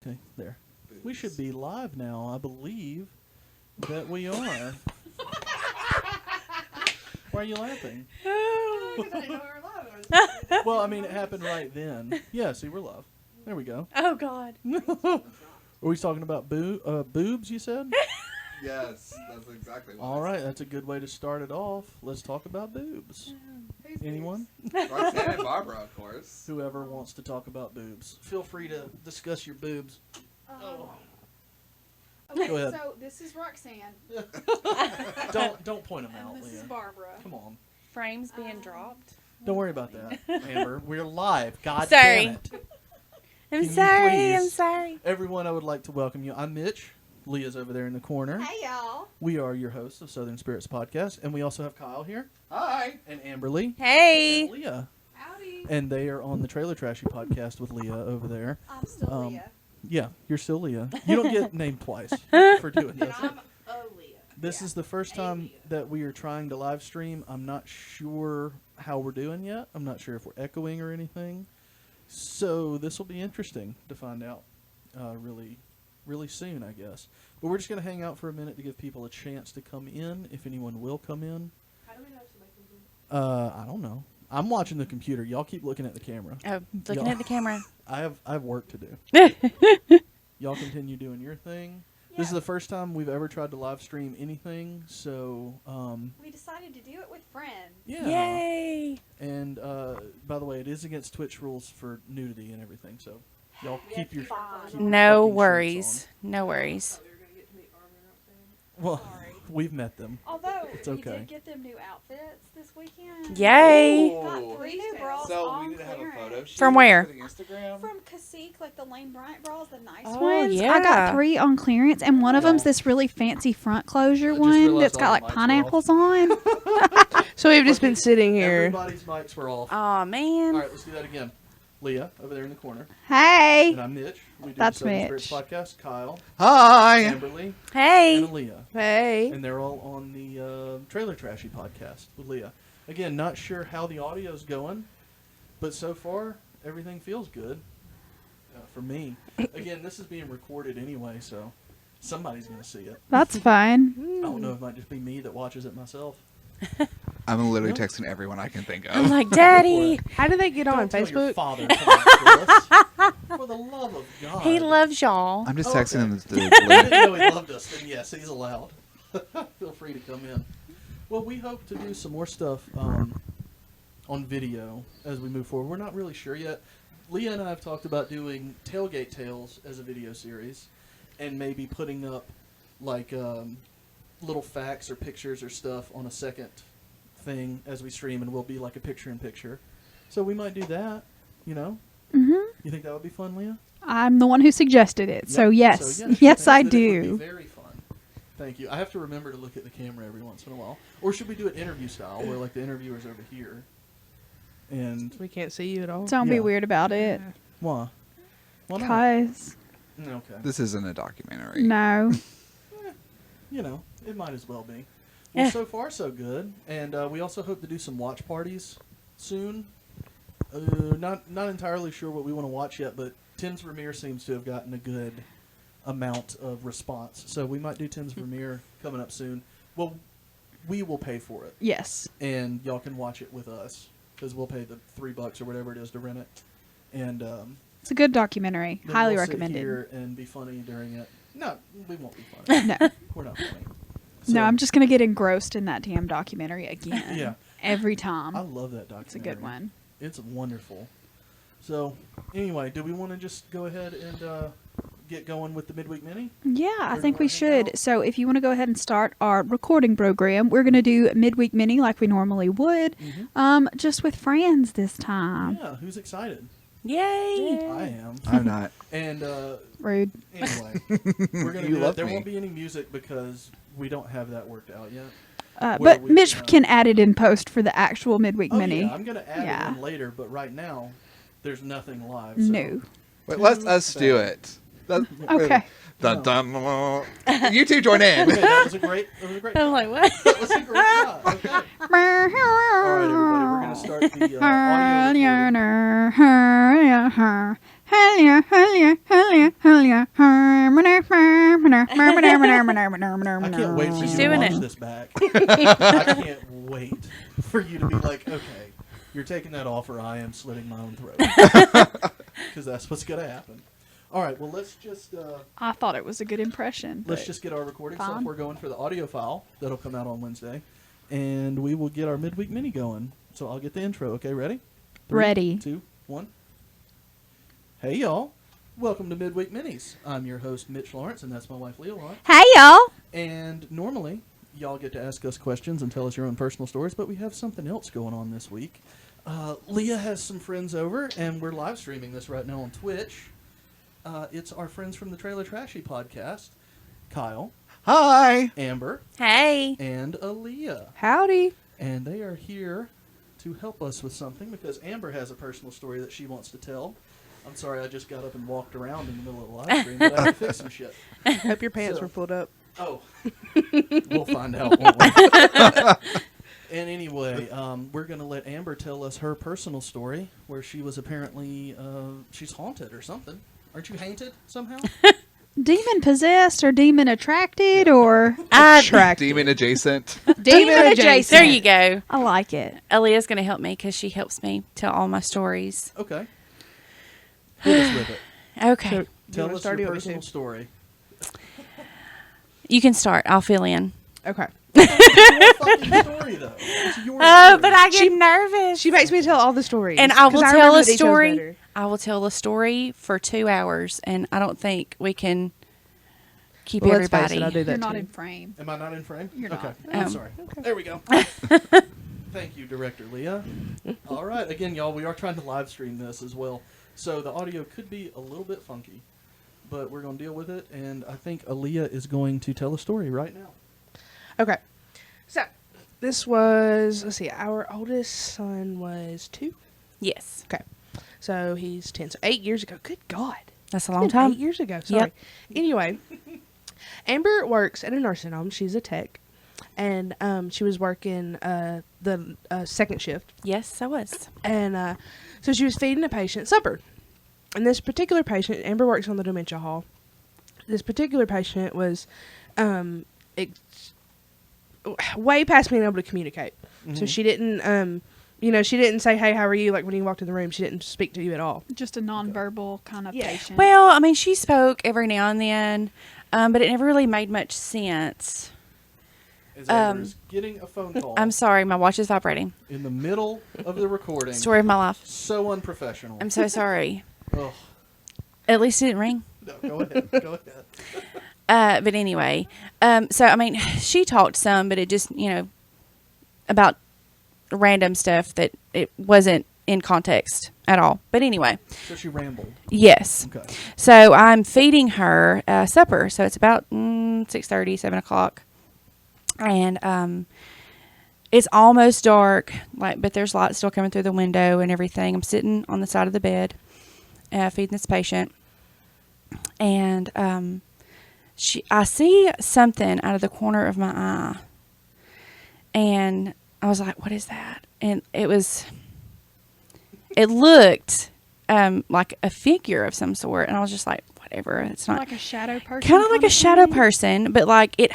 Okay, there. We should be live now. I believe that we are. Why are you laughing? Because I didn't know we were live. Well, I mean, it happened right then. Yeah, see, we're live. There we go. Oh, God. Are we talking about boobs, you said? Yes, that's exactly what All right, that's a good way to start it off. Let's talk about boobs. Who's Anyone? Roxanne and Barbara, of course. Whoever wants to talk about boobs. Feel free to discuss your boobs. Okay, Go ahead. so this is Roxanne. Don't point them out, And this is Leah. Barbara. Come on. Frames being dropped. Don't worry about that, Amber. We're live. God Sorry. damn it. I'm Can you sorry. I'm please- sorry. Everyone, I would like to welcome you. I'm Mitch. Leah's over there in the corner. Hey, y'all. We are your hosts of Southern Spirits Podcast, and we also have Kyle here, Hi. and Amberly, Hey. and Leah. Howdy. And they are on the Trailer Trashy Podcast with Leah over there. I'm still Leah. Yeah, you're still Leah. You don't get named twice for doing And this. I'm Leah. This is the first time that we are trying to live stream. I'm not sure how we're doing yet. I'm not sure if we're echoing or anything. So this will be interesting to find out really soon, I guess. But we're just going to hang out for a minute to give people a chance to come in, if anyone will come in. How do we know somebody can do I don't know. I'm watching the computer. Y'all keep looking at the camera. Oh, looking Y'all- at the camera. I have work to do. Y'all continue doing your thing. This is Yeah. the first time we've ever tried to live stream anything, so We decided to do it with friends. yeah. Yay. And by the way, it is against Twitch rules for nudity and everything, so y'all We keep have to your keep our keep phone your No fucking worries. shirts No worries. on. Well, Sorry. we've met them. Although, It's we okay. did get them new outfits this weekend. Yay. Got 3 new bras So on we need to have a clearance. photo shoot From where? for the Instagram. From Cacique, like the Lane Bryant bras, the nice Oh, ones. yeah. I got 3 on clearance, and one of Yeah. them's this really fancy front closure I just one realized that's all got the like mics were pineapples on. So we've just been sitting here. Everybody's mics were off. Aw, man. All right, let's do that again. Leah, over there in the corner. Hey, And I'm Mitch. We do That's the Southern Mitch. Spirits Podcast. Kyle, Hi. Amberly, Hey. and Leah. Hey. And they're all on the Trailer Trashy Podcast with Leah. Again, not sure how the audio's going, but so far, everything feels good for me. Again, this is being recorded anyway, so somebody's going to see it. that's fine. I don't know if it might just be me that watches it myself. I'm literally Yeah. texting everyone I can think I'm of. like, Daddy. How do they get Don't on tell your Facebook? father. Come on, Phyllis. For the love of God. He loves y'all. I'm just Oh, texting okay. him If the he link. didn't know he loved us, then yes, he's allowed. Feel free to come in. Well, we hope to do some more stuff on video as we move forward. We're not really sure yet. Leah and I have talked about doing Tailgate Tales as a video series and maybe putting up like little facts or pictures or stuff on a second thing as we stream, and we'll be like a picture-in-picture. So we might do that, you know? Mhm. You think that would be fun, Leah? I'm the one who suggested it, so Yep. yes, she yes, I thinks that it would do. be very fun. Thank you. I have to remember to look at the camera every once in a while. Or should we do it interview style, where like the interviewer's over here? And We can't see you at all. Don't Yeah. be weird about it, why? Why not? cause Okay. This isn't a documentary. no. You know, it might as well be. Well, Yeah. so far so good. And we also hope to do some watch parties soon. Not entirely sure what we want to watch yet, but Tim's Vermeer seems to have gotten a good amount of response. So we might do Tim's Vermeer coming up soon. Well, we will pay for it. Yes, And y'all can watch it with us because we'll pay the $3 or whatever it is to rent it. And it's a good documentary. then Highly we'll sit recommended. here and be funny during it. No, we won't be funny. No, We're not funny. no, So, I'm just gonna get engrossed in that damn documentary again. Yeah. every time. I love that documentary. It's a good one. It's wonderful. So, anyway, do we want to just go ahead and get going with the Midweek Mini? Yeah, Or I do think you we wanna hang should. out? So if you want to go ahead and start our recording program, we're going to do Midweek Mini like we normally would, just with friends this time. Yeah, who's excited? Yay. I am. I'm not. And Rude. anyway, we're gonna You do love it. There me. won't be any music because we don't have that worked out yet. Where But we Mitch can, can add it in post for the actual Midweek Oh Mini. yeah, I'm gonna add Yeah. it in later, but right now there's nothing live. So. No. Wait, let us do it. Okay. Dun, dun, dun. You two join in. Okay, that was a great. I'm like, what? That was a great job. Okay. All right, everybody, we're gonna start the audio recording. I can't wait for She's you to doing watch it. this back. I can't wait for you to be like, okay, you're taking that off or I am slitting my own throat. Because that's what's going to happen. All right, well, let's just I thought it was a good impression. let's but just get our recording fine. software going for the audio file that'll come out on Wednesday, and we will get our midweek mini going. So I'll get the intro. Okay, ready? 3, Ready. 2, 1. Hey, y'all. Welcome to Midweek Minis. I'm your host, Mitch Lawrence, and that's my wife, Leah Lawrence. Hey, y'all. And normally, y'all get to ask us questions and tell us your own personal stories, but we have something else going on this week. Leah has some friends over, and we're live streaming this right now on Twitch. It's our friends from the Trailer Trashy podcast, Kyle, Hi. Amber, Hey. and Aaliyah. Howdy. And they are here to help us with something because Amber has a personal story that she wants to tell. I'm sorry, I just got up and walked around in the middle of the live stream, but I had to fix some shit. Hope your pants So- were pulled up. Oh, we'll find out, won't we? And anyway, we're going to let Amber tell us her personal story where she was apparently, she's haunted or something. Aren't you haunted somehow? Demon possessed or demon attracted or Attracted. Demon adjacent. Demon adjacent. There you go. I like it. Aaliyah's going to help me because she helps me tell all my stories. Okay. Hit us with it. Okay. So, do you Tell wanna us start your or you want me personal to? story. You can start. I'll fill in. Okay. It's your fucking story, though. It's your Oh, story. but I get nervous. She makes me tell all the stories. And I will 'cause tell remember a the details story. better. I will tell a story for 2 hours, and I don't think we can keep Well, let's face everybody. it, I do that You're not too. in frame. Am I not in frame? You're okay. not. I'm sorry. There we go. Thank you, Director Leah. All right. Again, y'all, we are trying to live stream this as well. So the audio could be a little bit funky, but we're going to deal with it. And I think Aaliyah is going to tell a story right now. Okay. So, this was, let's see, our oldest son was 2. Yes, Okay. So, he's 10. So, 8 years ago. Good God. that's a long Been time. 8 years ago. Sorry. Anyway, Amber works at a nursing home. She's a tech. And she was working the second shift. Yes, I was. And so she was feeding a patient supper. And this particular patient, Amber works on the dementia hall. This particular patient was way past being able to communicate. So she didn't, she didn't say, hey, how are you? Like when you walked in the room, she didn't speak to you at all. Just a nonverbal kind of Yeah. patient. Well, I mean, she spoke every now and then, but it never really made much sense. As Amber's getting a phone call I'm sorry, my watch is vibrating. in the middle of the recording. Story of my life. So unprofessional. I'm so sorry. Ugh. At least it didn't ring. No, go ahead. Go ahead. But anyway, so I mean, she talked some, but it just, about random stuff that it wasn't in context at all. But anyway, So she rambled. yes. Okay. So I'm feeding her supper. So it's about 6:30, 7 o'clock. And it's almost dark, but there's light still coming through the window and everything. I'm sitting on the side of the bed feeding this patient. And I see something out of the corner of my eye. And I was like, what is that? And it looked like a figure of some sort. And I was just like, whatever. It's not like a shadow person. kind of like a shadow thing? person, but like it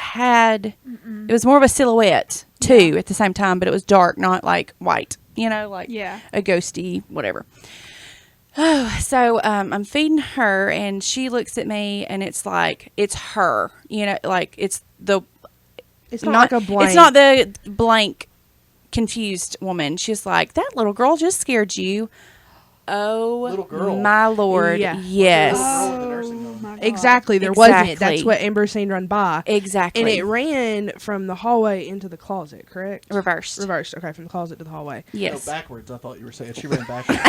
was more of a silhouette too at the same time, but it was dark, not like white, like Yeah. a ghosty, whatever. Oh, so I'm feeding her and she looks at me and it's like, it's her, like it's It's not like a blank. It's not the blank confused woman. She's like, that little girl just scared you. Oh, Little girl. my Lord. Yeah. Yes. Girl at the nursing home. Oh my God. Exactly. There wasn't. Exactly. That's what Amber seen run by. Exactly. And it ran from the hallway into the closet, correct? Reversed. Reversed. Okay, from the closet to the hallway. Yes. No, backwards, I thought you were saying. She ran backwards.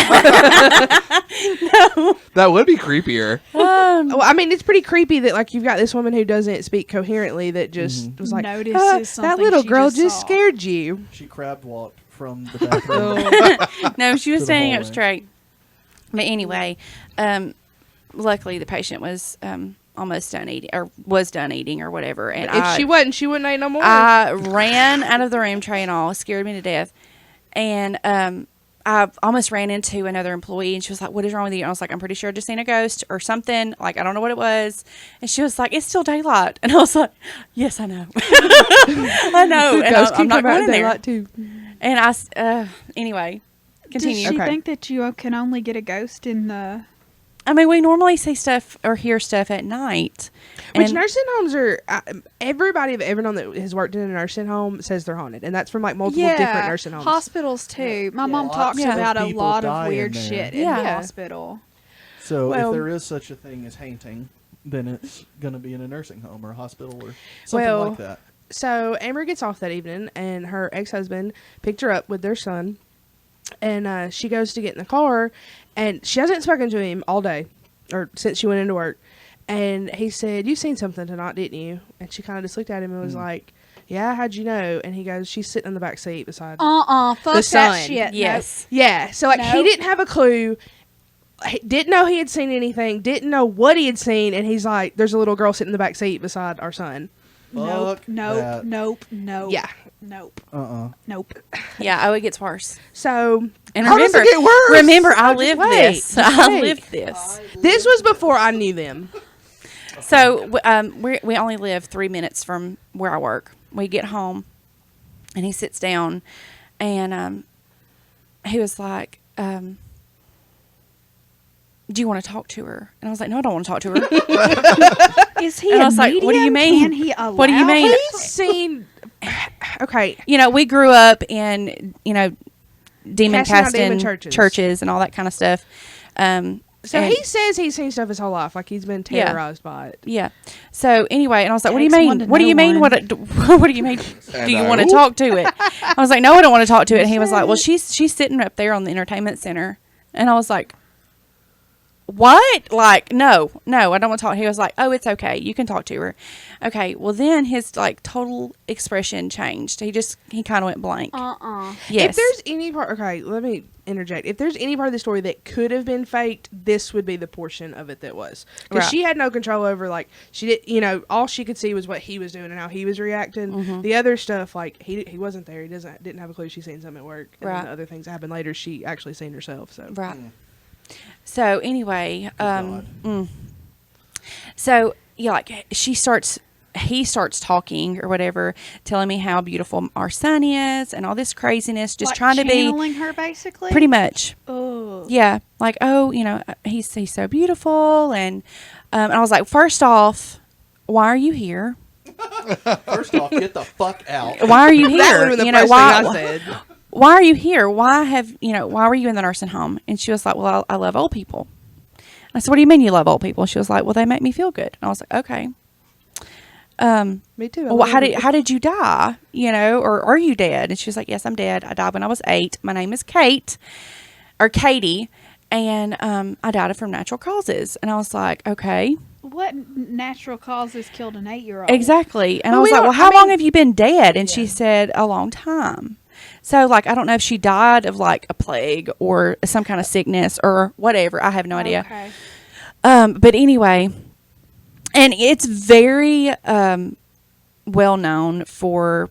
That would be creepier. Well, I mean, it's pretty creepy that like you've got this woman who doesn't speak coherently that just was like, Notices that something little she girl just just saw." scared you. She crab walked from the bathroom. No, she was To the standing up hallway. straight. But anyway, luckily the patient was almost done eating, or was done eating, or whatever. And If she wasn't, she wouldn't eat no more. I ran out of the room, tray and all. It scared me to death. And I almost ran into another employee, and she was like, "What is wrong with you?" And I was like, "I'm pretty sure I just seen a ghost or something. Like, I don't know what it was." And she was like, "It's still daylight." And I was like, "Yes, I know. I know." And Ghosts I'm can not come out going in in there. daylight too. And anyway, Does continue. she Okay. think that you can only get a ghost in the? I mean, we normally see stuff or hear stuff at night. Which And- nursing homes are? Everybody I've ever known that has worked in a nursing home says they're haunted, and that's from like multiple different nursing homes. Hospitals too. My mom Lots talks of about a people lot die of in weird there. shit in Yeah. the hospital. So Well- if there is such a thing as haunting, then it's going to be in a nursing home or a hospital or something Well, like that. So Amber gets off that evening, and her ex-husband picked her up with their son, and she goes to get in the car, and she hasn't spoken to him all day, or since she went into work. And he said, "You seen something tonight, didn't you?" And she kind of just looked at him and was like, "Yeah, how'd you know?" And he goes, "She's sitting in the back seat beside." Fuck The that sun. shit. yes. Yeah, so like he Nope. didn't have a clue. He didn't know he had seen anything. Didn't know what he had seen, and he's like, "There's a little girl sitting in the back seat beside our son." Nope. Fuck Nope. that. Nope. Nope. Yeah. Nope. Uh-uh. Nope. Yeah. Oh, it gets worse. So And how does remember, it get worse? remember, I Just lived wait. this. Just I wait. lived this. This was before I knew them. So we only live 3 minutes from where I work. We get home, and he sits down, and he was like, "Do you want to talk to her?" And I was like, "No, I don't want to talk to her." Is he And I a was like, "What do you medium? mean? Can he allow What do you mean?" He's seen. Okay, You know, we grew up in demon Casting out casting demon churches. and all that kind of stuff. so and- he says he's seen stuff his whole life, like he's been Yeah. terrorized by it. Yeah. So anyway, and I was like, "What do you Takes one mean? to What do know you mean? one. What do you mean? Do you want to Hello? talk to it?" I was like, "No, I don't want to talk to it." And he was like, "Well, she's sitting up there on the entertainment center." And I was like, "What? Like, no, I don't want to talk." He was like, "Oh, it's okay. You can talk to her." Okay. Well, then his like total expression changed. He kind of went blank. Yes. If there's any part, okay, let me interject. If there's any part of the story that could have been faked, this would be the portion of it that was, because Right. she had no control over. Like she did, all she could see was what he was doing and how he was reacting. Mm-hmm. The other stuff, like he wasn't there. He didn't have a clue. She's seen something at work. And Right. then the other things that happened later, she actually seen herself. So Right. So anyway, God. so yeah, like he starts talking or whatever, telling me how beautiful our son is and all this craziness, just Like trying to be channeling her basically. pretty much. Oh. Yeah, like, oh, he's so beautiful, and I was like, first off, why are you here? First off, get the fuck out. Why are you here? that would have been the first why? thing I said. Why are you here? Why were you in the nursing home? And she was like, well, I love old people. I said, what do you mean you love old people? She was like, well, they make me feel good. And I was like, okay. Me too. I Well, love how it. did you die? Or are you dead? And she was like, yes, I'm dead. I died when I was 8. My name is Katie, and I died from natural causes. And I was like, okay, What natural causes killed an 8-year-old? exactly. And Well, I was we like, don't- well, how I mean- long have you been dead? And she said, a long time. So, like, I don't know if she died of like a plague or some kind of sickness or whatever. I have no idea. Okay. But anyway, and it's very well known for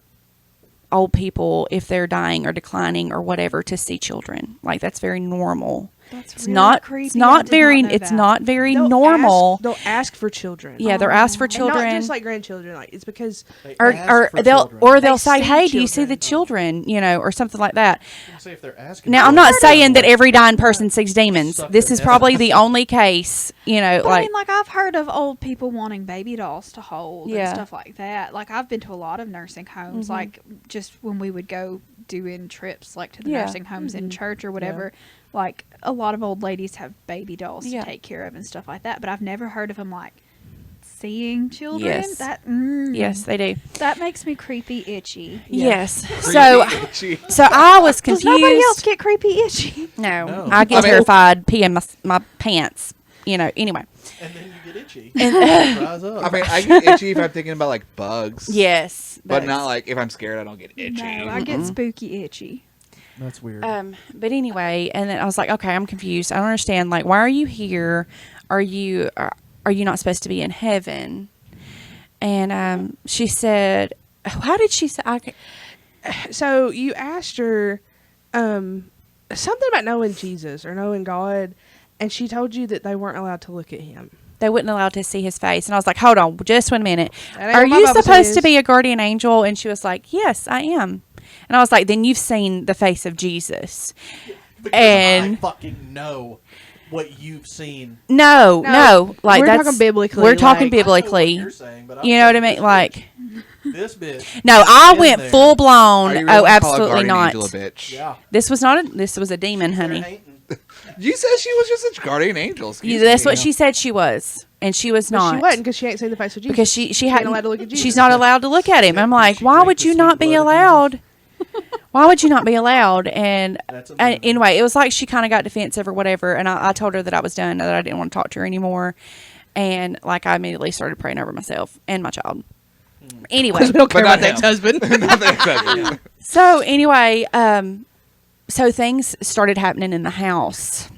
old people, if they're dying or declining or whatever, to see children. Like, that's very normal. That's It's really not. creepy. It's not I did very. know It's that. not very They'll normal. They'll ask for children. Yeah, they're asked for And children. not just like grandchildren. Like it's because They or ask for they'll children. say, see "Hey, do you see children. the children?" Or something like that. Say if they're asking Now, for I'm not it. saying that every dying person sees demons. Suck This their is head probably out. the only case. But I Like, mean, like I've heard of old people wanting baby dolls to hold Yeah. and stuff like that. Like I've been to a lot of nursing homes. Like just when we would go doing trips, like to the Yeah. nursing homes in church or whatever. Like a lot of old ladies have baby dolls Yeah. to take care of and stuff like that. But I've never heard of them like seeing children. Yes. yes, they do. that makes me creepy itchy. Yes. So, Itchy. so I was Does confused. nobody else get creepy itchy? No, No. I get I mean- terrified peeing my pants. Anyway. And then you get itchy. Rise up. I mean, I get itchy if I'm thinking about like bugs. Yes. But bugs. not like if I'm scared, I don't get itchy. No, I get spooky itchy. That's weird. But anyway, and then I was like, okay, I'm confused. I don't understand. Like, why are you here? Are you not supposed to be in heaven? And she said, how did she say? so you asked her, something about knowing Jesus or knowing God, and she told you that they weren't allowed to look at him. They wouldn't allow to see his face. And I was like, hold on, just 1 minute. That ain't Are what my you Bible supposed to says. be a guardian angel? And she was like, yes, I am. And I was like, then you've seen the face of Jesus. Because And- I fucking know what you've seen. No. Like we're that's talking biblically. We're talking like- biblically. I know what you're saying, but I'm You know what I saying mean? Like, this bitch. no, I in went there. full Are blown. you really Oh, gonna call a absolutely guardian not. angel a bitch? Yeah. This was a demon, honey. They're hating. You said she was just a guardian angel. Excuse That's me. what she said she was, and she was But not. she wasn't because she ain't seen the face of Jesus. Because she ain't hadn't. allowed to look at Jesus. She's not allowed to look at him. I'm like, She why drank would the you sweet not be blood of allowed? Why would you not be allowed? And That's amazing. anyway, it was like she kind of got defensive or whatever, and I told her that I was done, that I didn't want to talk to her anymore, and like I immediately started praying over myself and my child. Anyway, Because we don't care But not about the him. ex-husband. Nothing exactly. so anyway, so things started happening in the house.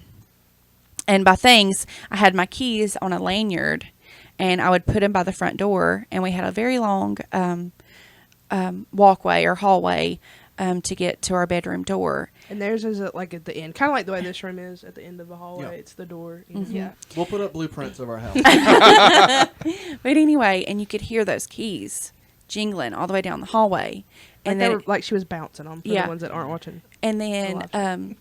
And by things, I had my keys on a lanyard, and I would put them by the front door, and we had a very long walkway or hallway to get to our bedroom door. And theirs is like at the end, kind of like the way this room is at the end of the hallway. Yeah. It's the door. Mhm. Yeah. We'll put up blueprints of our house. But anyway, and you could hear those keys jingling all the way down the hallway. And And they then were, like she was bouncing them for Yeah. the ones that aren't watching. And then Alive.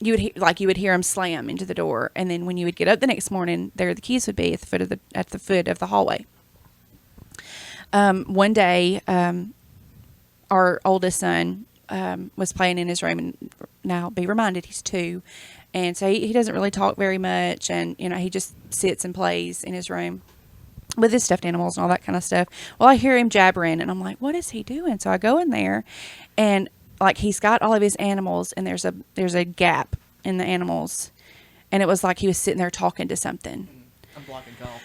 you would hear them slam into the door, and then when you would get up the next morning, there the keys would be at the foot of the hallway. One day, our oldest son was playing in his room, and now be reminded he's 2, and so he doesn't really talk very much, and he just sits and plays in his room with his stuffed animals and all that kind of stuff. Well, I hear him jabbering, and I'm like, what is he doing? So I go in there, and like he's got all of his animals, and there's a gap in the animals, and it was like he was sitting there talking to something. I'm blocking Kyle.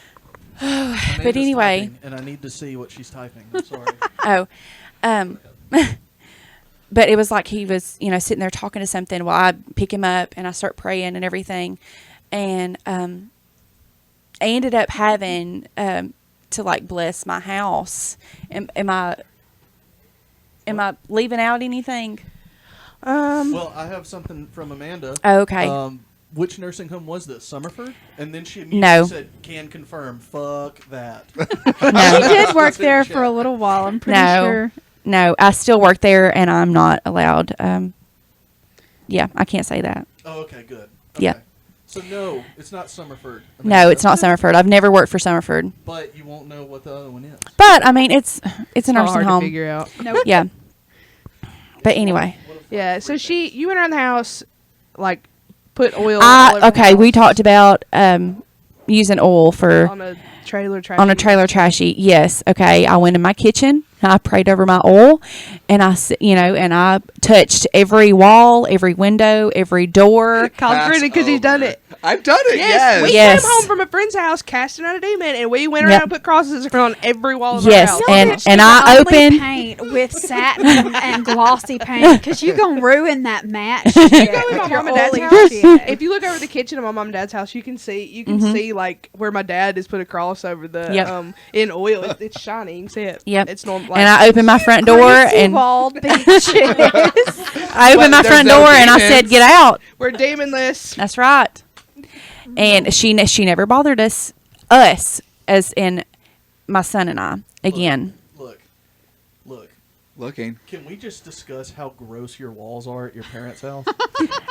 But Amanda's anyway, typing, and I need to see what she's typing. I'm sorry. But it was like he was, sitting there talking to something while I pick him up and I start praying and everything, and I ended up having to like bless my house. Am I leaving out anything? Well, I have something from Amanda. Oh, okay. Which nursing home was this? Summerford? And then she immediately No. said, "Can confirm." Fuck that. She did work That's in there chat. for a little while. I'm pretty No. sure. No, I still work there, and I'm not allowed. Yeah, I can't say that. Oh, okay, good. Yeah. Okay. So no, it's not Summerford. No, Amanda. it's not Summerford. I've never worked for Summerford. But you won't know what the other one is. But I mean, it's a It's nursing hard to home. figure out. Nope. Yeah. But anyway, What a fucking Yeah. So freak you went around the house, like put oil. all over okay, the we house talked about using oil for on a trailer. on a trailer trashy. Yes. Okay. I went in my kitchen. I prayed over my oil, and and I touched every wall, every window, every door. Kyle's grinning because he's done it. I've done it. Yes, we Yes. came home from a friend's house casting out a demon, and we went around Yep. and put crosses on every wall of Yes, our house. and- Bitch, and you I can only opened- paint with satin and glossy paint because you gonna ruin that match. You go in my mom and dad's house. Shit. If you look over the kitchen of my mom and dad's house, you can see like where my dad has put a cross over the Yep. in oil. It's shiny. You can see it. Yep. It's normal. And I opened my front door, and walled bitches. I opened my There's front no door, and I demons. said, "Get out." we're demonless. That's right. And she never bothered us as in my son and I again. Look. Looking. Can we just discuss how gross your walls are at your parents' house?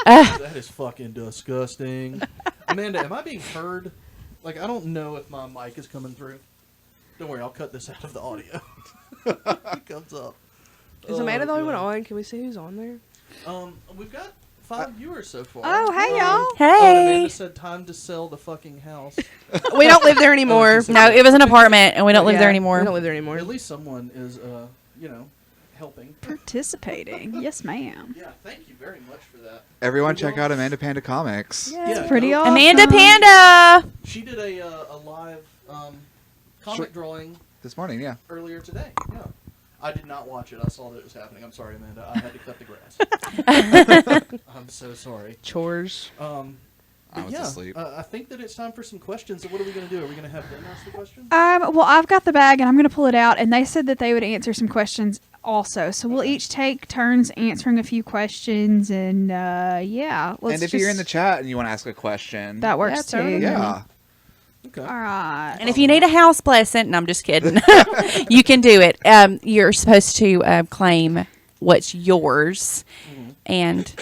Uh, That is fucking disgusting. Amanda, am I being heard? Like, I don't know if my mic is coming through. Don't worry, I'll cut this out of the audio. It comes up. Is Oh, Amanda the only one God. on? Can we see who's on there? We've got 5 viewers so far. Oh, hey, y'all. Hey. Amanda said time to sell the fucking house. We don't live there anymore. Oh, No, it was an apartment, and we don't live there Yeah, anymore. We don't live there anymore. At least someone is, helping. Participating. Yes, ma'am. Yeah, thank you very much for that. Everyone check out Amanda Panda Comics. Yeah, Pretty go- awesome. Amanda Panda. She did a live comic drawing This morning, yeah. earlier today. Yeah. I did not watch it. I saw that it was happening. I'm sorry, Amanda. I had to cut the grass. I'm so sorry. Chores. I was asleep. I think that it's time for some questions. So what are we going to do? Are we going to have them ask the questions? Well, I've got the bag and I'm going to pull it out. And they said that they would answer some questions also. So we'll each take turns answering a few questions, and yeah, let's. And if you're in the chat and you want to ask a question, that works Yeah, too. totally. yeah. Okay. All right. And if you need a house blessing, and I'm just kidding, you can do it. You're supposed to claim what's yours, and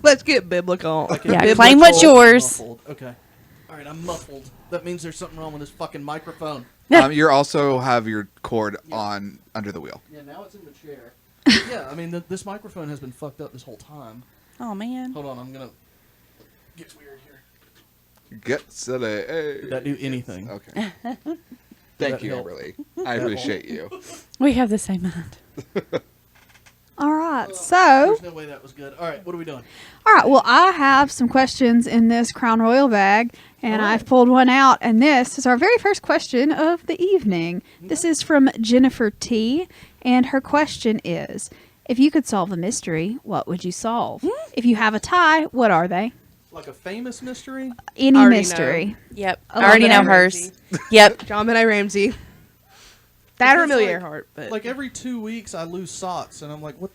Let's get biblical. Okay, Yeah, biblical claim what's and yours. muffled. Okay. All right, I'm muffled. That means there's something wrong with this fucking microphone. You also have your cord on under the wheel. Yeah, now it's in the chair. Yeah, I mean, this microphone has been fucked up this whole time. Oh man. Hold on, I'm gonna get weird here. Get silly. Hey. Did that do anything? Okay. that Thank you, help? Amberly. I appreciate you. We have the same mind. All right. So, There's no way that was good. All right, what are we doing? all right. Well, I have some questions in this Crown Royal bag, and All right. I've pulled one out. And this is our very first question of the evening. This is from Jennifer T. And her question is: if you could solve a mystery, what would you solve? If you have a tie, what are they? Like a famous mystery? Any Already mystery. Yep. I I already love know that. hers. Yep. John Benet Ramsey. That or Because, Amelia like- Earhart, but Like every 2 weeks, I lose socks, and I'm like, what?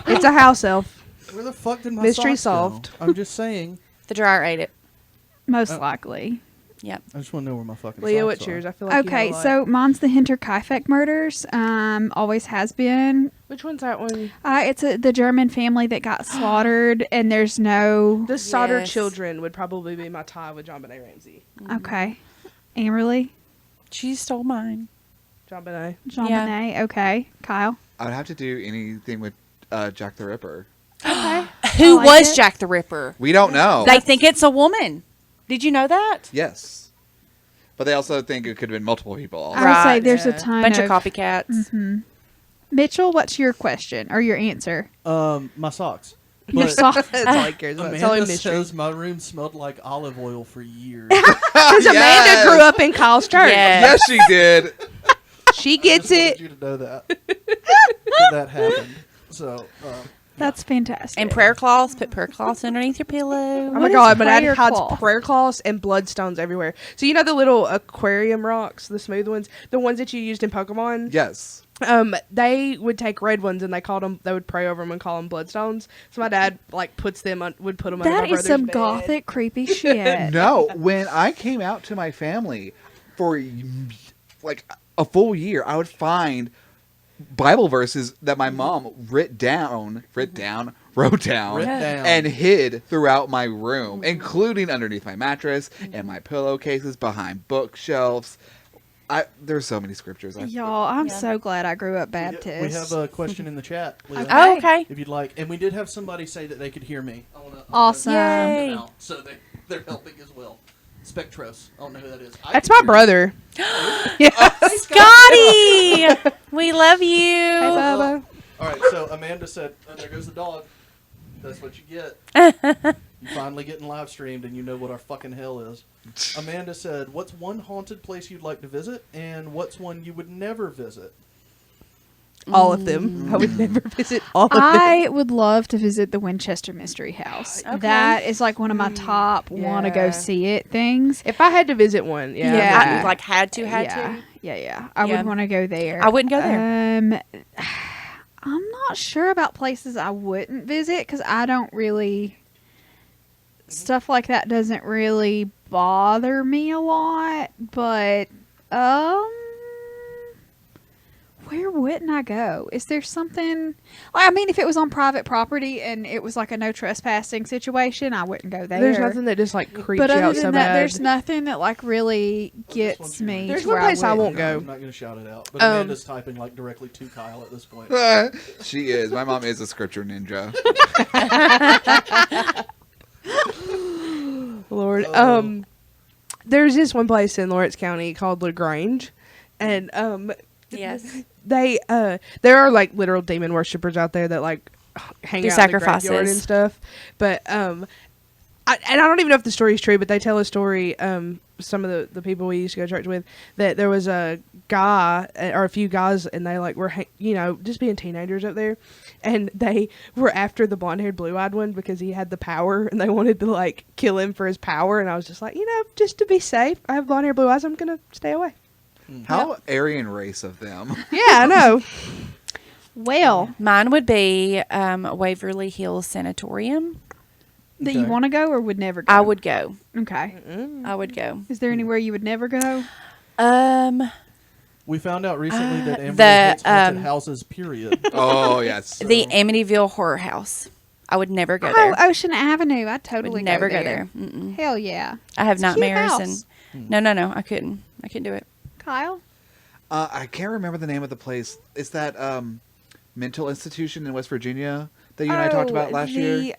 it's a house elf. Where the fuck did my Mystery socks go? solved. I'm just saying. The dryer ate it. Most Oh. likely. Yep. I just want to know where my fucking Leah, socks what's are. yours? I feel like you have Okay, a lot. so mine's the Hinterkaifeck murders. Always has been. Which one's that one? It's the German family that got slaughtered, and there's no. The Solder Yes. Children would probably be my tie with John Benet Ramsey. Okay. Amberly, She stole mine. John Benet. Jean Yeah. Benet. Okay, Kyle. I would have to do anything with Jack the Ripper. Okay. Who like was it. Jack the Ripper? We don't know. They think it's a woman. Did you know that? Yes. But they also think it could have been multiple people. Also. I would say Right. there's a Yeah. ton Bunch of of copycats. Mitchell, what's your question or your answer? My socks. Your But socks. That's all he cares about. It's all a Amanda mystery. says my room smelled like olive oil for years. Because Amanda Yes. grew up in Kyle's church. Yeah. Yes, she did. She I gets just wanted it. you to know that happened. So, That's fantastic. And prayer cloths. Put prayer cloths underneath your pillow. Oh What my is god, my dad prayer hides cloth? prayer cloths and bloodstones everywhere. So you know the little aquarium rocks, the smooth ones, the ones that you used in Pokemon? Yes. They would take red ones and they would pray over them and call them bloodstones. So my dad would put them under my that brother's is some bed. gothic, creepy shit. No, when I came out to my family for like a full year, I would find Bible verses that my mom wrote down, and hid throughout my room, including underneath my mattress and my pillowcases, behind bookshelves. There's so many scriptures. Y'all, I'm Yeah. so glad I grew up Baptist. we have a question in the chat, Leah, Okay. Oh, okay. if you'd like. And we did have somebody say that they could hear me. Awesome. Yay. So they're helping as well. Spectros. I don't know who that is. I That's can my hear you. brother. Scotty, we love you. Hey, Bubba. All right, so Amanda said, there goes the dog. That's what you get. You finally getting live streamed and you know what our fucking hell is. Amanda said, what's one haunted place you'd like to visit and what's one you would never visit? All of them. I would never visit all of them. I would love to visit the Winchester Mystery House. Okay. That is like one of my top want to go Yeah. see it things. If I had to visit one, yeah. Yeah. I, like had to. Yeah. I Yeah. would want to go there. I wouldn't go there. I'm not sure about places I wouldn't visit because I don't really. Stuff like that doesn't really bother me a lot, but where wouldn't I go? Is there something? I mean, if it was on private property and it was like a no trespassing situation, I wouldn't go there. There's nothing that just like creeps But you other out than so that, bad. there's nothing that like really This gets one's me. There's to one where place I wouldn't won't go. I'm not going to shout it out, but Um, Amanda's typing like directly to Kyle at this point. She is. My mom is a scripture ninja. Lord. Oh. There's this one place in Lawrence County called LaGrange, and Yes. there are like literal demon worshippers out there that like hang Do out in the sacrifices. graveyard and stuff. But I don't even know if the story's true, but they tell a story. Some of the people we used to go to church with, that there was a guy or a few guys, and they like were just being teenagers up there, and they were after the blonde-haired, blue-eyed one because he had the power, and they wanted to like kill him for his power. And I was just like, just to be safe, I have blonde hair, blue eyes. I'm gonna stay away. How Aryan race of them. Yeah, I know. Well, Mine would be Waverly Hills Sanatorium. that you Okay. want to go or would never go? I would go. Okay. I would go. Is there anywhere you would never go? We found out recently that Amber the, hates haunted um, houses, period. Oh yes. The Amityville Horror House. I would never go Oh, there. Ocean Avenue. I'd I totally would never go go there. there. Mm-mm. Hell yeah. I have It's a cute nightmares house. and no. I couldn't do it. Kyle? I can't remember the name of the place. It's that mental institution in West Virginia that you and I talked about last year.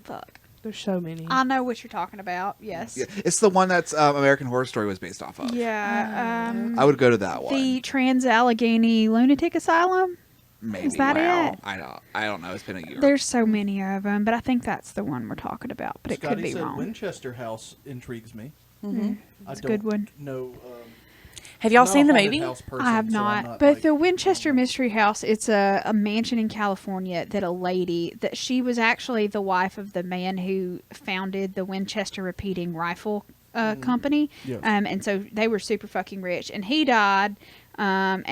Fuck. There's so many. I know what you're talking about. Yes. Yeah, it's the one that's American Horror Story was based off of. Yeah. I would go to that one. The Trans-Allegheny Lunatic Asylum. Maybe. is that Wow. it? I don't know. It's been a year. There's so many of them, but I think that's the one we're talking about. But it Scotty could be said wrong. Winchester House intrigues me. Mm-hmm. I It's a don't good one. know. Have y'all I'm not seen a the haunted movie? house person, I have so I'm not, but like- the Winchester Mystery House, it's a mansion in California that a lady, that she was actually the wife of the man who founded the Winchester Repeating Rifle Company. Yes. And so they were super fucking rich. And he died, and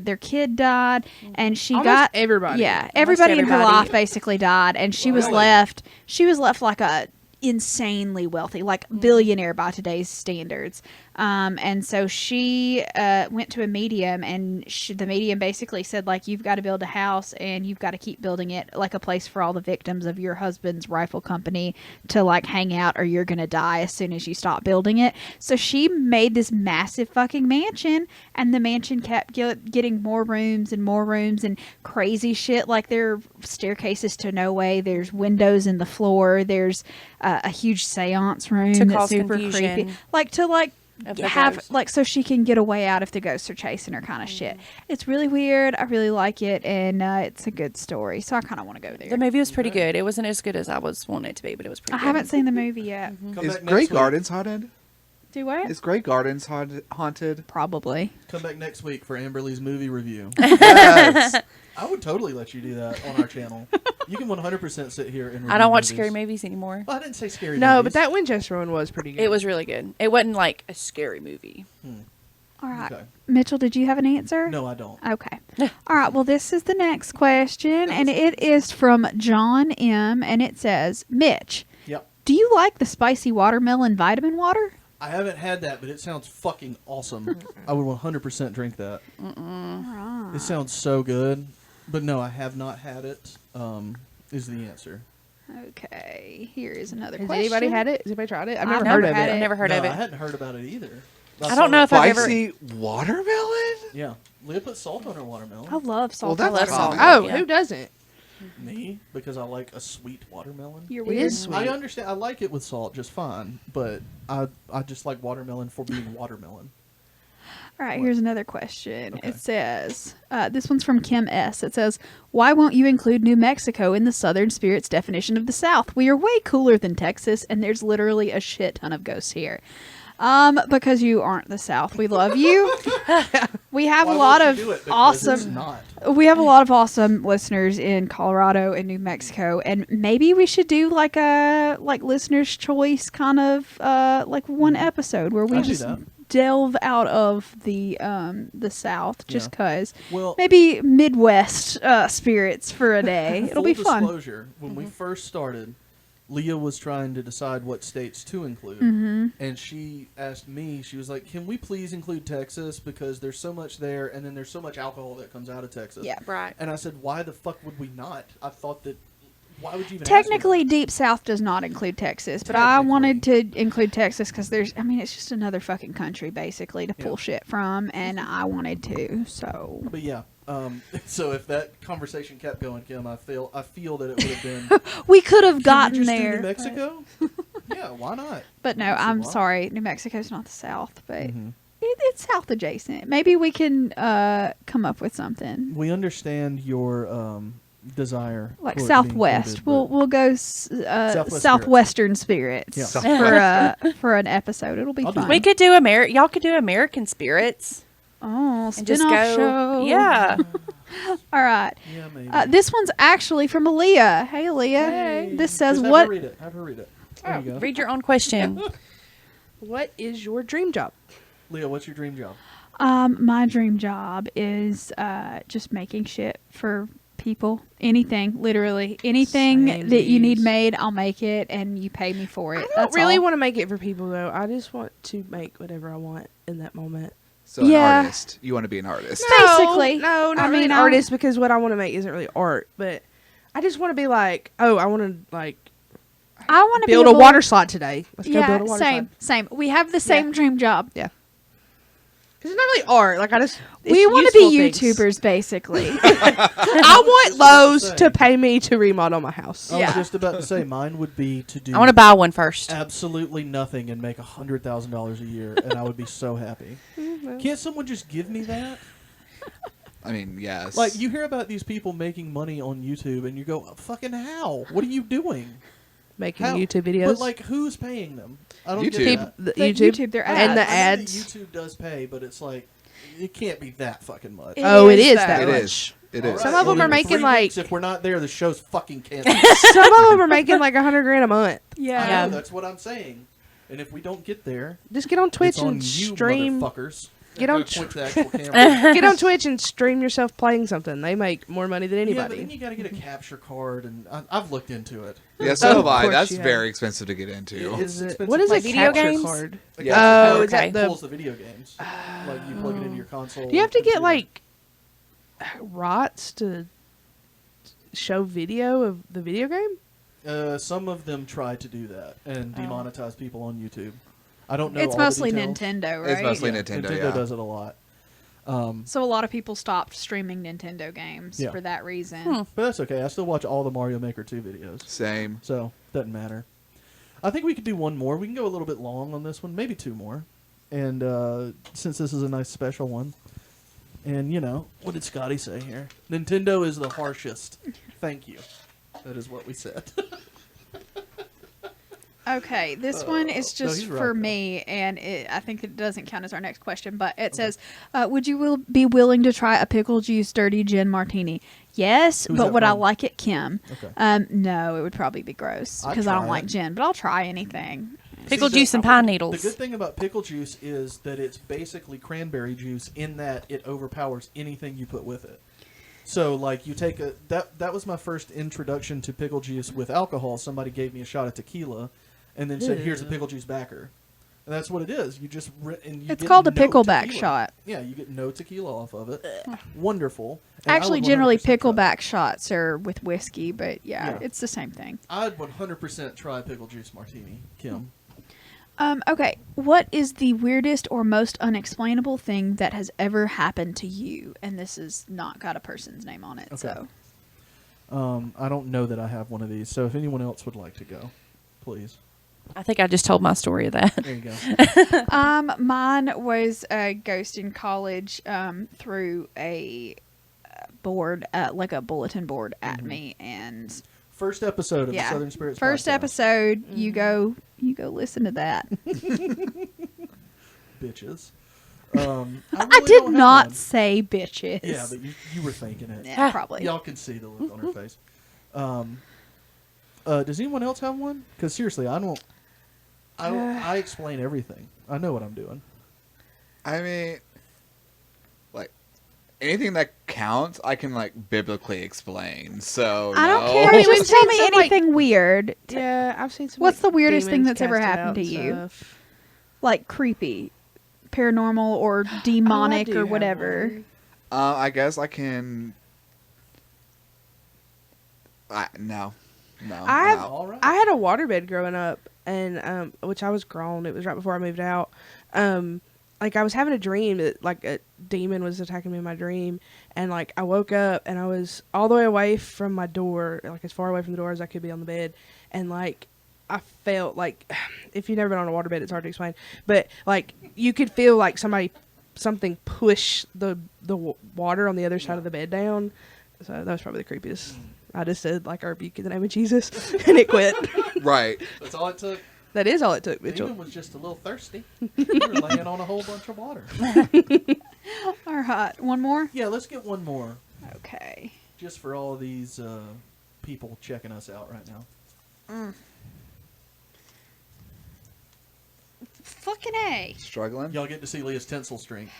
their kid died, and she Almost got everybody. Yeah, everybody in her everybody. life basically died, and she was Really? left. She was left like a insanely wealthy, like billionaire by today's standards. And so she went to a medium, and the medium basically said, like, you've got to build a house, and you've got to keep building it like a place for all the victims of your husband's rifle company to like hang out, or you're gonna die as soon as you stop building it. So she made this massive fucking mansion, and the mansion kept getting more rooms and crazy shit. Like, there are staircases to no way. There's windows in the floor. There's a huge seance room To that's cause super confusion. creepy. Like, to like Of the have ghost. like, so she can get a way out if the ghosts are chasing her, kind of shit. It's really weird. I really like it, and it's a good story. So I kind of want to go there. The movie was pretty Okay. good. It wasn't as good as I was wanting it to be, but it was pretty I good. haven't seen the movie yet. Come Is back next Grey week. Gardens haunted? Do what? Is Grey Gardens haunted? Probably. Come back next week for Amberly's movie review. Yes. I would totally let you do that on our channel. You can 100% sit here and. I review don't watch movies. scary movies anymore. Well, I didn't say scary. No, movies. but that Winchester one was pretty good. It was really good. It wasn't like a scary movie. All right. Okay. Mitchell, did you have an answer? No, I don't. Okay. All right. Well, this is the next question, and it is from John M. And it says, Mitch, Yep. do you like the spicy watermelon vitamin water? I haven't had that, but it sounds fucking awesome. I would 100% drink that. It sounds so good. But no, I have not had it. Is the answer. Okay. Here is another Has question. anybody had it? Has anybody tried it? I've I've never never heard of had it. I've never heard no, of I it. hadn't heard about it either. I don't know if I've ever. Spicy watermelon? Yeah. Leah put salt on her watermelon. I love salt. Well, that's love salt. common. Oh, Yeah. who doesn't? Me? Because I like a sweet watermelon. You're It weird. is sweet. I understand. I like it with salt just fine. But I just like watermelon for being watermelon. All right, What? here's another question. Okay. It says, this one's from Kim S. It says, why won't you include New Mexico in the Southern Spirit's definition of the South? We are way cooler than Texas, and there's literally a shit ton of ghosts here. Because you aren't the South. We love you. We have Why a lot won't you of do it? Because it's awesome. not. We have a lot of awesome listeners in Colorado and New Mexico, and maybe we should do like a listener's choice kind of like one episode where we I'd do just that. delve out of the South just Yeah. cause. Well, Maybe Midwest spirits for a day. It'll full be fun. disclosure, when we first started, Leah was trying to decide what states to include. Mm-hmm. And she asked me, she was like, can we please include Texas? Because there's so much there, and then there's so much alcohol that comes out of Texas. Yeah. Right. And I said, why the fuck would we not? I thought that, why would you even Technically, ask me Deep South does not include Texas, but I wanted to include Texas because it's just another fucking country basically to pull Yeah. shit from, and I wanted to. So that? But yeah, so if that conversation kept going, Kim, I feel that it would have been, we could have can gotten we just there. do New Mexico? Yeah, why not? But no, I don't see I'm why. sorry. New Mexico's not the South, but Mhm. it's South adjacent. Maybe we can come up with something We understand your like desire, for it being Southwest. included, We'll go Southwest Southwestern spirits Yeah. for an episode. It'll be I'll do fun. We could do y'all could do American Spirits Oh, and just spin-off go. show. Yeah. All right. Yeah, maybe. This one's actually from Aaliyah. Hey, Aaliyah. Hey. This says Just what? Have her read it. There you go. Read your own question. What is your dream job? Leah, what's your dream job? My dream job is just making shit for people. Anything, literally anything that you need Samesies. made, I'll make it, and you pay me for it. I don't That's really all. want to make it for people though. I just want to make whatever I want in that moment. So an Yeah. artist. You want to be an artist. Basically. No, not I really mean, an I'll- artist because what I want to make isn't really art, but I just want to be like, oh, I want to like I want to build be a able, water slide today. Let's go Yeah, build a water same, slide. same. We have the same dream job. Because it's not really art. Like I just We want to be YouTubers, basically. I want Lowe's to pay me to remodel my house. I was Yeah. just about to say mine would be to do I want to buy one first. absolutely nothing and make $100,000 a year, and I would be so happy. Can't someone just give me that? I mean, yes. Like, you hear about these people making money on YouTube, and you go, fucking how? What are you doing? Making How? YouTube videos. But, like, who's paying them? I don't YouTube. get People, that. the But YouTube, YouTube, their and the I know that ads. YouTube does pay, but it's like, it can't be that fucking much. Oh, it is though. that it much. is. It All is. Some of them well, are in making, 3 like- weeks, if we're not there, the show's fucking canceled. Some of them are making like $100,000 a month. I Yeah. know, that's what I'm saying. And if we don't get there, Just get on Twitch it's on and you, stream. motherfuckers. Get on Point to the actual camera. Get on Twitch and stream yourself playing something. They make more money than Yeah, but anybody. then you got to get a capture card, and I've looked into it. Yeah, so Of have I. course That's you have. very expensive to get into. It's expensive. What is Like a video capture games? card? The Yeah. capture Oh, card is that the- pulls the video games. Like you plug it into your console. Do you have to get computer. like ROTS to show video of the video game? Some of them try to do that and demonetize people on YouTube. I don't know. It's all the mostly details. Nintendo, right? It's mostly Yeah, Nintendo, Nintendo yeah. does it a lot. So a lot of people stopped streaming Nintendo games Yeah. for that reason. But that's okay. I still watch all the Mario Maker 2 videos, Same. so doesn't matter. I think we could do one more. We can go a little bit long on this one, maybe 2 more. And since this is a nice special one, and you know, what did Scotty say here? Nintendo is the harshest. Thank you. That is what we said. Okay, this one is no, just he's right, for though. me, and I think it doesn't count as our next question, but it says, would you be willing to try a pickle juice dirty gin martini? Yes, Who's but that would I from? like it, Kim? Okay. No, it would probably be gross I'd because I don't try like it. gin, but I'll try anything. Pickle See, juice and pine needles. The good thing about pickle juice is that it's basically cranberry juice in that it overpowers anything you put with it. So, like, you take that was my first introduction to pickle juice with alcohol. Somebody gave me a shot of tequila, and then said, "Here's a pickle juice backer," and that's what it is. You just and you It's get called a no pickleback tequila. shot. Yeah, you get no tequila off of it. Wonderful. And I Actually, would generally 100% try it. pickleback shots are with whiskey, but yeah, Yeah. it's the same thing. I'd 100% try pickle juice martini, Kim. Okay, what is the weirdest or most unexplainable thing that has ever happened to you? And this has not got a person's name on it, Okay. so. I don't know that I have one of these, so if anyone else would like to go, please. I think I just told my story of that. There you go. Mine was a ghost in college through a board, like a bulletin board at me, and First episode of yeah, the Southern Spirits first podcast. episode. You go listen to that. Bitches. I really did don't have not one. say bitches. Yeah, but you were thinking it. Yeah, probably. Y'all can see the look on her face. Does anyone else have one? Because seriously, I don't. I explain everything. I know what I'm doing. I mean, like, anything that counts, I can, like, biblically explain. So, I don't no. care. I mean, Just we've tell seen me some, like- anything weird. Yeah, I've seen some. What's like, the weirdest thing demons that's ever casted happened out to and you? stuff. Like creepy, paranormal, or demonic, Oh, I do or have whatever. one. I guess I can... No. I no. All right. I had a waterbed growing up, and which I was grown. It was right before I moved out. Like I was having a dream that like a demon was attacking me in my dream, and like I woke up and I was all the way away from my door, like as far away from the door as I could be on the bed, and like I felt like, if you've never been on a waterbed, it's hard to explain, but like you could feel like something push the water on the other side of the bed down. So that was probably the creepiest. I just said, like, I rebuke in the name of Jesus, and it quit. Right. That's all it took. That is all it took, Mitchell. Demon was just a little thirsty. You were laying on a whole bunch of water. All right, one more. Yeah, let's get one more, Okay. just for all these people checking us out right now. Fucking A. Struggling? Y'all get to see Leah's tensile strength.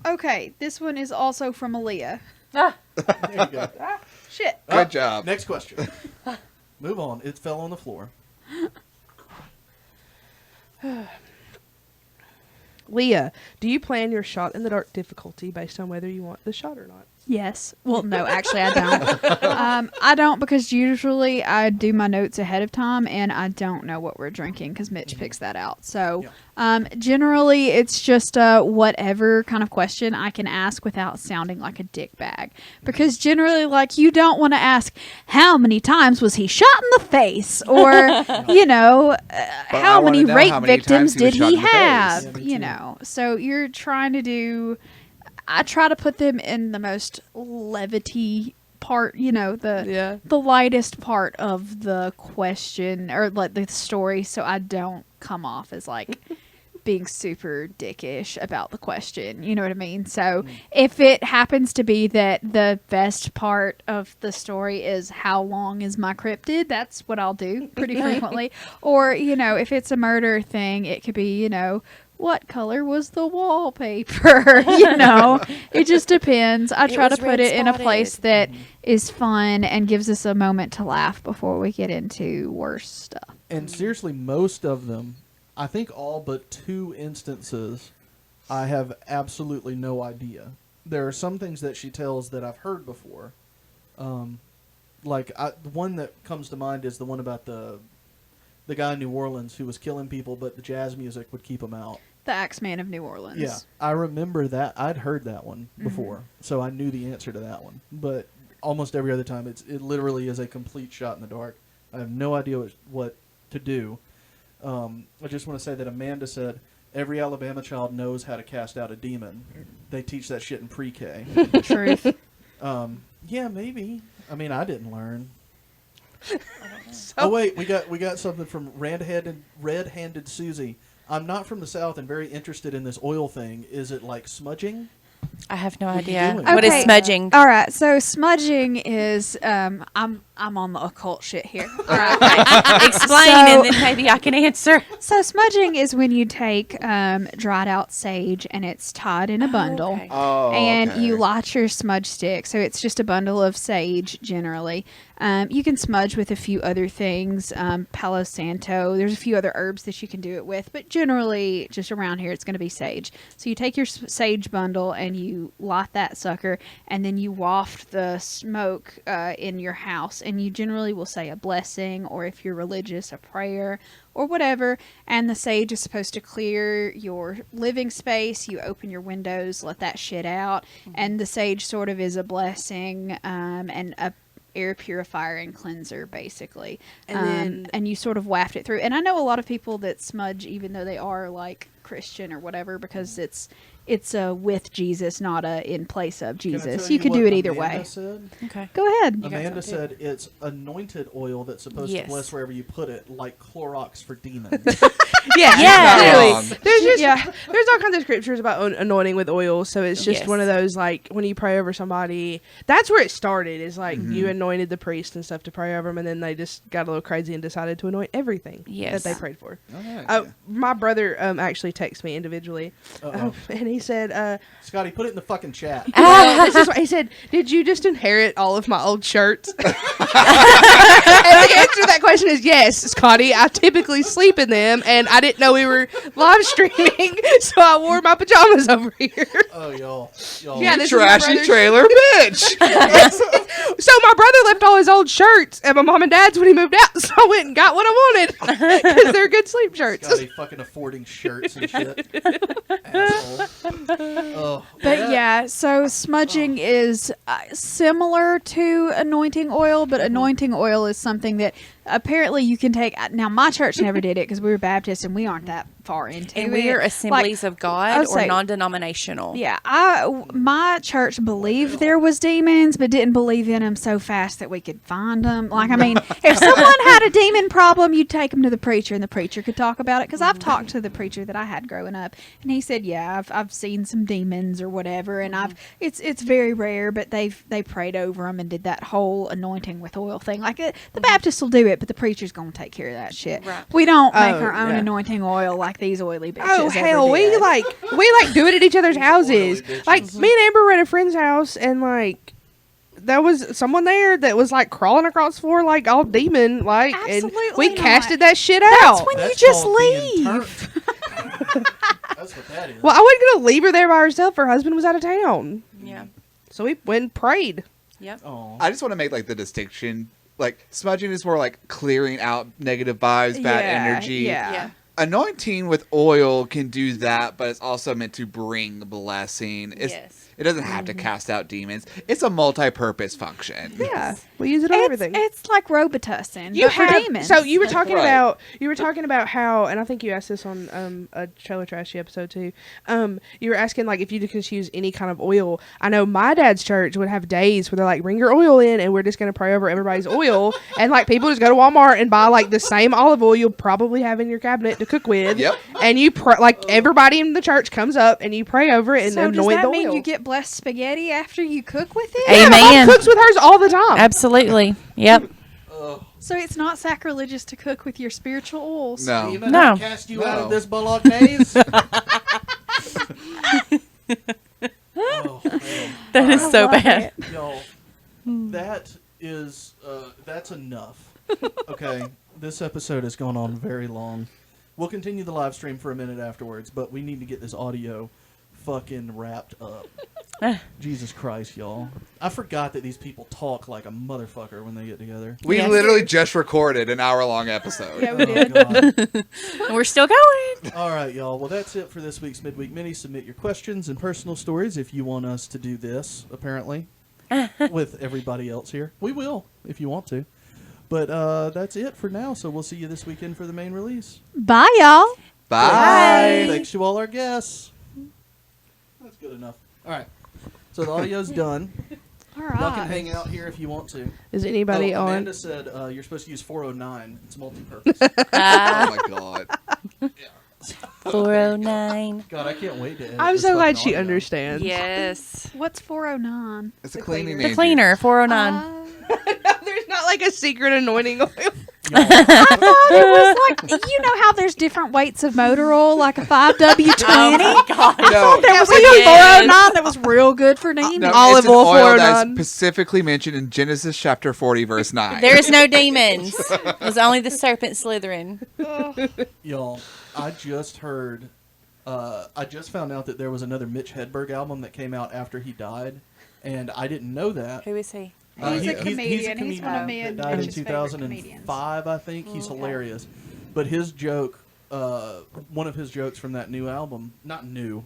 Okay, this one is also from Aaliyah. There you go. Shit. Good job. Next question. Move on. It fell on the floor. Leah, do you plan your shot in the dark difficulty based on whether you want the shot or not? Yes. Well, no, actually, I don't. I don't because usually I do my notes ahead of time and I don't know what we're drinking because Mitch picks that out. So generally, it's just whatever kind of question I can ask without sounding like a dick bag. Because generally, like, you don't want to ask, how many times was he shot in the face? Or, you know, how wanna many know rape how many victims times he was did shot he in the face. have? Yeah, me You too. know, so you're trying to do... I try to put them in the most levity part, you know, the lightest part of the question or like the story, so I don't come off as like being super dickish about the question. You know what I mean? So if it happens to be that the best part of the story is how long is my cryptid, that's what I'll do pretty frequently. Or, you know, if it's a murder thing, it could be, you know, what color was the wallpaper? You know, it just depends. I It try to was put red it in a spotted. place that is fun and gives us a moment to laugh before we get into worse stuff. And seriously, most of them, I think all but 2 instances, I have absolutely no idea. There are some things that she tells that I've heard before. The one that comes to mind is the one about the guy in New Orleans who was killing people, but the jazz music would keep him out. The Axeman of New Orleans. Yeah, I remember that. I'd heard that one before, so I knew the answer to that one. But almost every other time, it literally is a complete shot in the dark. I have no idea what to do. I just want to say that Amanda said, every Alabama child knows how to cast out a demon. They teach that shit in pre-K. Truth. Yeah, maybe. I mean, I didn't learn. Oh wait, we got something from red-handed Susie. I'm not from the South and very interested in this oil thing. Is it like smudging? I have no What are you idea. doing? What is Okay. smudging? All right, so smudging is I'm on the occult shit here. All right. Explain, So- and then maybe I can answer. So smudging is when you take dried out sage and it's tied in a bundle. okay. Oh, And okay. you light your smudge stick. So it's just a bundle of sage generally. You can smudge with a few other things, Palo Santo. There's a few other herbs that you can do it with, but generally just around here it's going to be sage. So you take your sage bundle and you light that sucker, and then you waft the smoke in your house, and you generally will say a blessing, or if you're religious, a prayer or whatever, and the sage is supposed to clear your living space. You open your windows, let that shit out, and the sage sort of is a blessing and a air purifier and cleanser, basically. And you sort of waft it through. And I know a lot of people that smudge even though they are like Christian or whatever, because it's with Jesus, not in place of Can I Jesus. tell You could what do it either Amanda way. Said? Okay. Go ahead. got Amanda some, said it's anointed oil that's supposed Yes. to bless wherever you put it, like Clorox for demons. Yeah, Yeah. clearly. Wrong. There's just Yeah. there's all kinds of scriptures about anointing with oil, so it's just Yes. one of those like when you pray over somebody. That's where it started. Is like you anointed the priest and stuff to pray over them, and then they just got a little crazy and decided to anoint everything Yes. that they prayed for. Okay. My brother actually texted me individually, Uh-oh. and he said, Scotty, put it in the fucking chat. this is what he said. Did you just inherit all of my old shirts? And the answer to that question is yes, Scotty. I typically sleep in them, and I didn't know we were live streaming, so I wore my pajamas over here. Oh, y'all. Yeah, this is my Trashy brother's- trailer bitch. So my brother left all his old shirts at my mom and dad's when he moved out, so I went and got what I wanted because they're good sleep shirts. Scotty fucking affording shirts and shit. Asshole. Oh, But yeah, so smudging is similar to anointing oil, but anointing oil is something that apparently you can take. Now, my church never did it because we were Baptists and we aren't that far into And it. we are Like, Assemblies of I God would or say- non-denominational. Yeah, my church believed there was demons, but didn't believe in them so fast that we could find them. Like, I mean, if someone had a demon problem, you'd take them to the preacher, and the preacher could talk about it. Because I've talked to the preacher that I had growing up, and he said, "Yeah, I've seen some demons or whatever, and it's very rare, but they prayed over them and did that whole anointing with oil thing. Like the Baptists will do it, it, but the preacher's gonna take care of that shit. Right. We don't make Oh, our own yeah. anointing oil like these oily bitches. Oh ever hell, we did. do it at each other's houses. bitches. Like me and Amber were at a friend's house, and like there was someone there that was like crawling across the floor like all demon like, and Absolutely we casted not. that shit That's out. when you That's just called being leave. turned. That's what that is. Well, I wasn't gonna leave her there by herself. Her husband was out of town, Yeah. so we went and prayed. Yep. Oh. I just want to make like the distinction. Like smudging is more like clearing out negative vibes, bad energy. Yeah. Yeah. Anointing with oil can do that, but it's also meant to bring blessing. Yes. It doesn't have to cast out demons. It's a multi-purpose function. Yeah, we use it on everything. It's like Robitussin, You but for have demons. so you were talking Right. about how, and I think you asked this on a Trailer Trashy episode too. You were asking like if you could just use any kind of oil. I know my dad's church would have days where they're like, bring your oil in, and we're just gonna pray over everybody's oil, and like people just go to Walmart and buy like the same olive oil you'll probably have in your cabinet to cook with. Yep. And you like everybody in the church comes up and you pray over it and so does anoint that the mean oil. you get blessed spaghetti after you cook with it? Yeah, my Amen. mom cooks with hers all the time. Absolutely. Yep. Ugh. So it's not sacrilegious to cook with your spiritual oils. No. Even No. I cast you out No. of this bolognese. Oh, man. That is I so love bad. it. Y'all, that is, that's enough. Okay, this episode has gone on very long. We'll continue the live stream for a minute afterwards, but we need to get this audio fucking wrapped up. Jesus Christ, y'all. I forgot that these people talk like a motherfucker when they get together. We Yes. literally just recorded an hour-long episode. Yeah, we Oh, did. God. And we're still going. All right, y'all. Well, that's it for this week's Midweek Mini. Submit your questions and personal stories if you want us to do this, apparently, with everybody else here. We will, if you want to. But that's it for now, so we'll see you this weekend for the main release. Bye, y'all. Bye. Thanks to all our guests. That's good enough. All right. So the audio's done. All Y'all can right. hang out here if you want to. Is anybody on? Amanda said you're supposed to use 409. It's multi-purpose. Oh my god. 409. God, I can't wait to edit I'm this so glad fucking she audio. understands. Yes. What's 409? It's a cleaning The agent. cleaner, 409. There's not like a secret anointing oil. Y'all, It was like, you know how there's different weights of motor oil, like a 5W20? Oh God. No, There was Yeah, like we a did. 409 that was real good for demons. no, Olive it's an oil oil that's 409. specifically mentioned in Genesis chapter 40, verse 9. There is no demons. It was only the serpent slithering. y'all, I just heard. I just found out that there was another Mitch Hedberg album that came out after he died, and I didn't know that. Who is he? He's a comedian. He's one of me that and died in Mitch's favorite comedians. 2005, I think. He's Okay. hilarious. But his joke, one of his jokes from that new album, not new,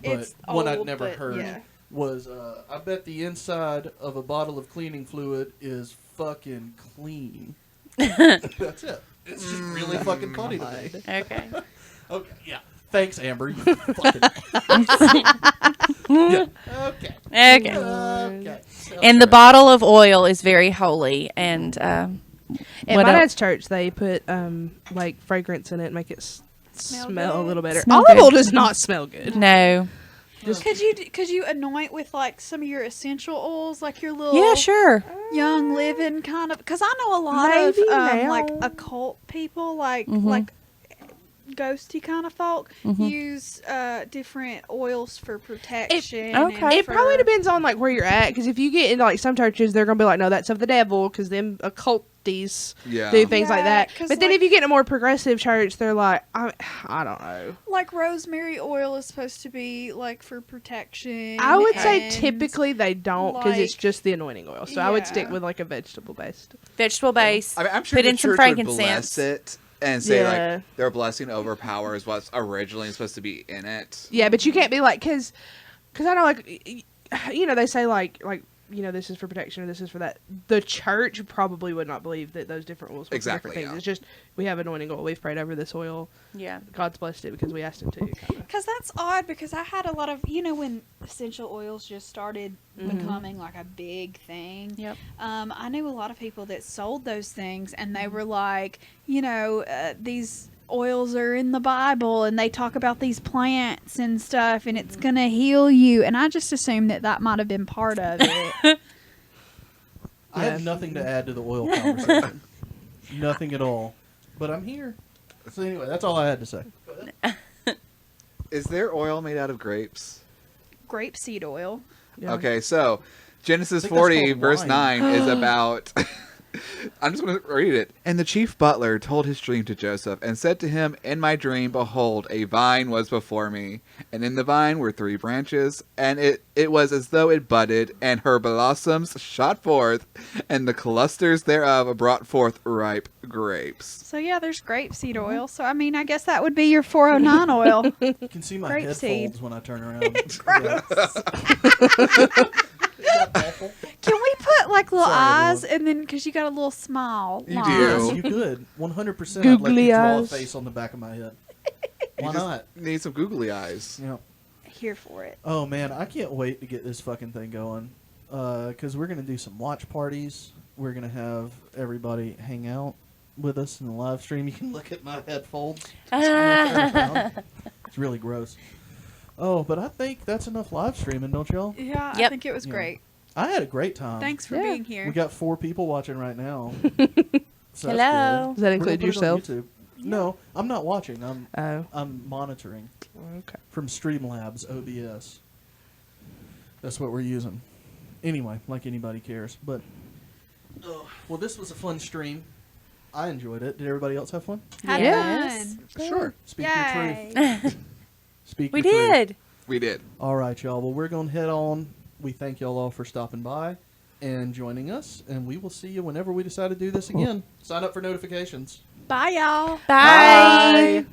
but It's one I'd old, never but heard, yeah. was I bet the inside of a bottle of cleaning fluid is fucking clean. That's it. It's just really fucking funny to me. Okay. Okay, yeah. Thanks, Amber. You fucking. Yeah. Okay. Okay. Okay. And the bottle of oil is very holy. And At what my else? dad's church, they put like fragrance in it, and make it smell a good. little better. Smell Olive good. oil does not smell good. No. Could you anoint with like some of your essential oils, like your little Yeah, sure. young living kind of? Because I know a lot Maybe of now. like occult people, like Mhm. like ghosty kind of folk, Mhm. use different oils for protection. okay. and It for- probably depends on like where you're at, because if you get into like some churches, they're gonna be like, no, that's of the devil, because them occulties Yeah. do things like Yeah, that. 'cause, But then like- if you get in a more progressive church, they're like, I don't know. Like rosemary oil is supposed to be like for protection. I would say and- typically they don't, because it's like- just the anointing oil. So I would stick Yeah. with like a vegetable based. Vegetable base. I mean, I'm sure Put the in some church frankincense. would bless it and say Yeah. like their blessing overpowers what's originally supposed to be in it. Yeah, but you can't be like, because I know like they say like this is for protection or this is for that. The church probably would not believe that those different oils were for Exactly, different things. yeah. It's just we have anointing oil. We've prayed over this oil. Yeah. God's blessed it because we asked him to. Kinda. Because that's odd, because I had a lot of, when essential oils just started becoming like a big thing. Yep. I knew a lot of people that sold those things, and they were like, these oils are in the Bible, and they talk about these plants and stuff, and it's going to heal you. And I just assumed that might have been part of it. I have nothing to add to the oil conversation. Nothing at all. But I'm here. So anyway, that's all I had to say. Is there oil made out of grapes? Grapeseed oil. Yeah. Okay, so Genesis I think that's 40, called verse wine. 9 is about. I'm just going to read it. And the chief butler told his dream to Joseph and said to him, in my dream, behold, a vine was before me. And in the vine were 3 branches, and it was as though it budded, and her blossoms shot forth, and the clusters thereof brought forth ripe grapes. So yeah, there's grapeseed oil. So I mean, I guess that would be your 409 oil. You can see my head Grapeseed. folds when I turn around. Can we put like little Sorry, eyes everyone. and then because you got a little smile? You line. do. Yes, you could. 100%. I'd let Googly you draw a eyes. face on the back of my head. You Why just not? Need some googly eyes. Yeah. Here for it. Oh man, I can't wait to get this fucking thing going. Because we're gonna do some watch parties. We're gonna have everybody hang out with us in the live stream. You can look at my head folds. It's really gross. Oh, but I think that's enough live streaming, don't y'all? Yeah, I Yep. think it was Yeah. great. I had a great time. Thanks for Yeah. being here. We got 4 people watching right now. So that's Hello. good. Does that We're include gonna put it on yourself? YouTube. No, I'm not watching. Oh. I'm monitoring Okay. from Streamlabs OBS. That's what we're using. Anyway, like anybody cares. But well, this was a fun stream. I enjoyed it. Did everybody else have fun? Had Yes. fun. Sure. Speak your Yay. truth. Speak We your truth. did. We did. All right, y'all. Well, we're going to head on. We thank y'all all for stopping by and joining us, and we will see you whenever we decide to do this again. Sign up for notifications. Bye, y'all. Bye. Bye.